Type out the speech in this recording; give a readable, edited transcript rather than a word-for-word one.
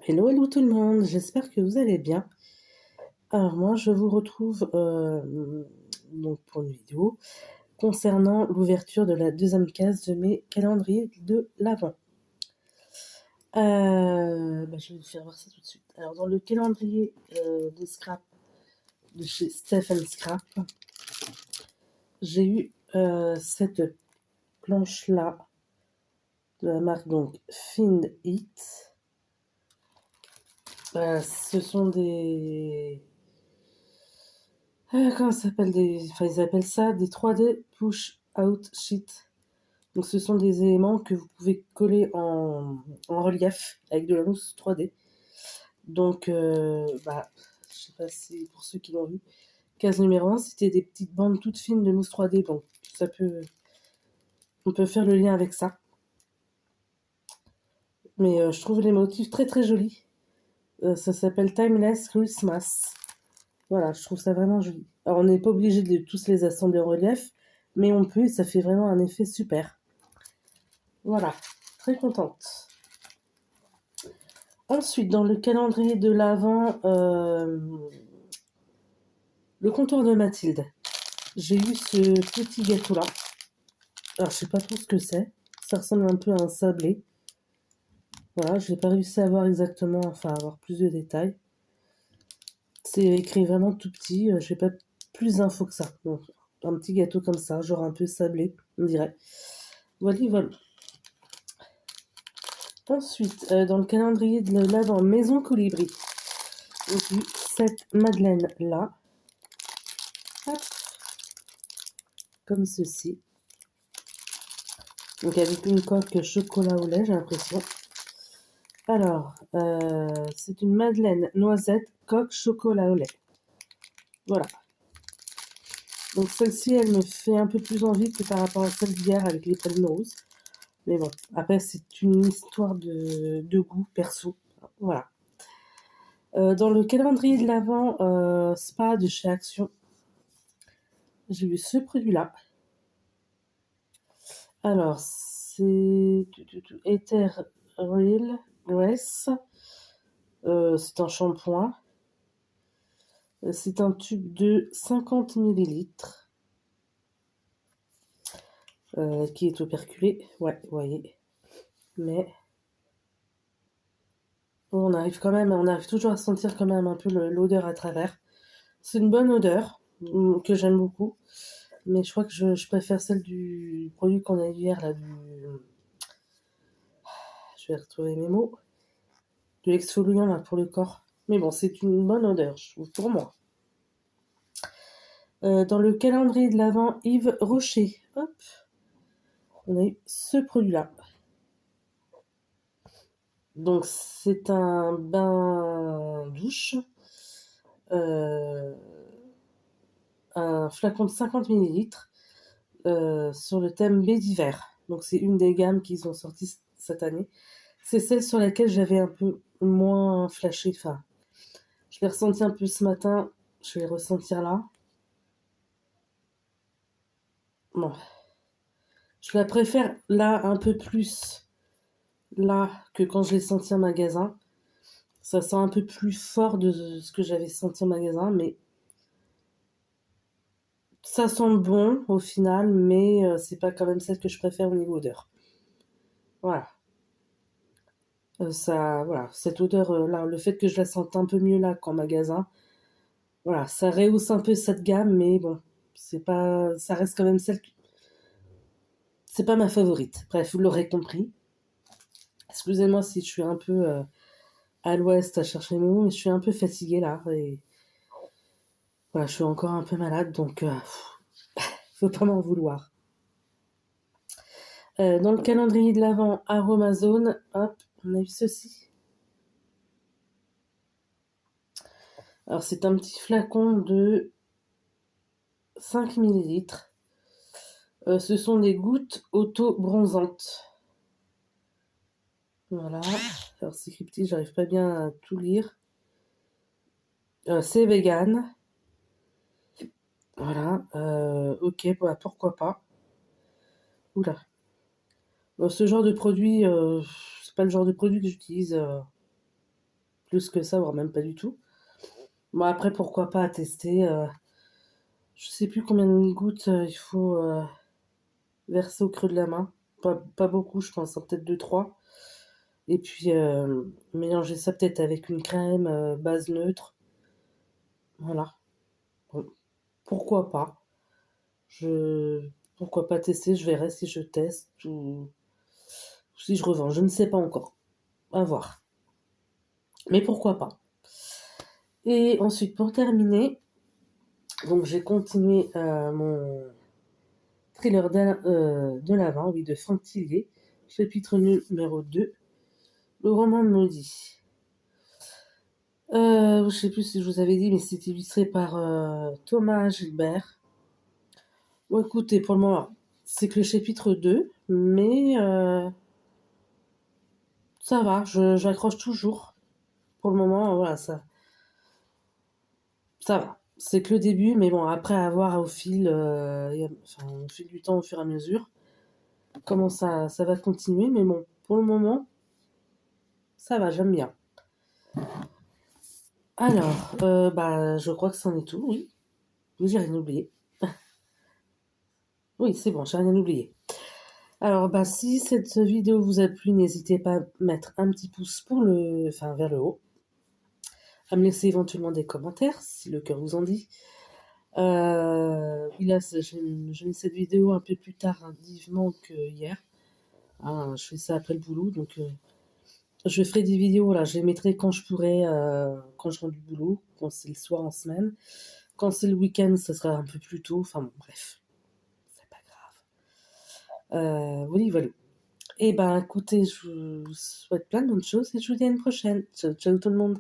Hello, hello tout le monde, j'espère que vous allez bien. Alors moi, je vous retrouve donc pour une vidéo concernant l'ouverture de la deuxième case de mes calendriers de l'Avent. Je vais vous faire voir ça tout de suite. Alors dans le calendrier de Scrap de chez Stephen Scrap, j'ai eu cette planche-là de la marque donc Find It. Ce sont des... comment ça s'appelle ils appellent ça des 3D push out sheet. Donc ce sont des éléments que vous pouvez coller en relief avec de la mousse 3D. Donc je sais pas si pour ceux qui l'ont vu, case numéro 1, c'était des petites bandes toutes fines de mousse 3D. Bon, on peut faire le lien avec ça. Mais je trouve les motifs très très jolis. Ça s'appelle Timeless Christmas. Voilà, je trouve ça vraiment joli. Alors on n'est pas obligé de tous les assembler en relief, mais on peut et ça fait vraiment un effet super. Voilà, très contente. Ensuite, dans le calendrier de l'Avent, le comptoir de Mathilde, j'ai eu ce petit gâteau-là. Alors, je sais pas trop ce que c'est. Ça ressemble un peu à un sablé. Voilà, je n'ai pas réussi à voir exactement, enfin, à avoir plus de détails. C'est écrit vraiment tout petit. Je n'ai pas plus d'infos que ça. Donc, un petit gâteau comme ça, genre un peu sablé, on dirait. Voilà, voilà. Ensuite, dans le calendrier de l'Avent Maison Colibri, j'ai eu cette Madeleine-là. Hop. Comme ceci. Donc avec une coque chocolat au lait, j'ai l'impression. Alors, c'est une madeleine noisette coque chocolat au lait. Voilà. Donc celle-ci, elle me fait un peu plus envie que par rapport à celle d'hier avec les pralines roses. Mais bon, après c'est une histoire de goût perso. Voilà. Dans le calendrier de l'Avent Spa de chez Action, j'ai vu ce produit-là. Alors, c'est Ether Real Grace. C'est un shampoing. C'est un tube de 50 millilitres qui est operculé. Ouais, vous voyez. Mais on arrive toujours à sentir quand même un peu l'odeur à travers. C'est une bonne odeur que j'aime beaucoup. Mais je crois que je préfère celle du produit qu'on a eu hier, là, je vais retrouver mes mots. De l'exfoliant, là, pour le corps. Mais bon, c'est une bonne odeur, je trouve, pour moi. Dans le calendrier de l'Avent Yves Rocher, hop, on a eu ce produit-là. Donc c'est un bain douche, un flacon de 50 millilitres sur le thème baie d'hiver. Donc c'est une des gammes qu'ils ont sorties cette année. C'est celle sur laquelle j'avais un peu moins flashé. Enfin, je l'ai ressenti un peu ce matin, je vais le ressentir là. Bon, je la préfère là un peu plus là que quand je l'ai senti en magasin. Ça sent un peu plus fort de ce que j'avais senti en magasin, mais ça sent bon au final, mais c'est pas quand même celle que je préfère au niveau odeur. Voilà. Voilà, cette odeur là, le fait que je la sente un peu mieux là qu'en magasin, voilà, ça rehausse un peu cette gamme, mais bon, ça reste quand même c'est pas ma favorite. Bref, vous l'aurez compris. Excusez-moi si je suis un peu à l'ouest à chercher mes mots, mais je suis un peu fatiguée là et voilà, je suis encore un peu malade, donc faut pas m'en vouloir. Dans le calendrier de l'Avent Aromazone, hop, on a eu ceci. Alors c'est un petit flacon de 5 millilitres. Ce sont des gouttes auto-bronzantes. Voilà. Alors c'est cryptique, j'arrive pas bien à tout lire. C'est vegan. Voilà. Ok, bah, pourquoi pas. Oula. Ce genre de produit, c'est pas le genre de produit que j'utilise plus que ça, voire même pas du tout. Bon, après, pourquoi pas tester. Je sais plus combien de gouttes il faut verser au creux de la main. Pas beaucoup, je pense, hein, peut-être 2-3. Et puis mélanger ça peut-être avec une crème base neutre. Voilà. Bon, pourquoi pas. Je... Pourquoi pas tester, je verrai si je teste ou si je revends. Je ne sais pas encore. À voir. Mais pourquoi pas. Et ensuite, pour terminer, donc j'ai continué mon thriller de l'Avent, oui, de Franck Tillier, chapitre numéro 2, le roman de maudit. Je sais plus si je vous avais dit, mais c'est illustré par Thomas Gilbert. Bon, écoutez, pour le moment, c'est que le chapitre 2, mais ça va, j'accroche toujours. Pour le moment, voilà, ça va. C'est que le début, mais bon, après avoir au fil du temps, au fur et à mesure, comment ça va continuer, mais bon, pour le moment, ça va, j'aime bien. Alors, bah, je crois que c'en est tout, oui. Oui, j'ai rien oublié. Oui, c'est bon, j'ai rien oublié. Alors, bah, si cette vidéo vous a plu, n'hésitez pas à mettre un petit pouce vers le haut, à me laisser éventuellement des commentaires, si le cœur vous en dit. Oui, là, j'ai mis cette vidéo un peu plus tardivement que hier. Ah, je fais ça après le boulot, donc je ferai des vidéos, là, je les mettrai quand je pourrai, quand je rentre du boulot, quand c'est le soir en semaine. Quand c'est le week-end, ça sera un peu plus tôt, enfin bon, bref, c'est pas grave. Oui, voilà. Et ben, écoutez, je vous souhaite plein de bonnes choses et je vous dis à une prochaine. Ciao, ciao tout le monde.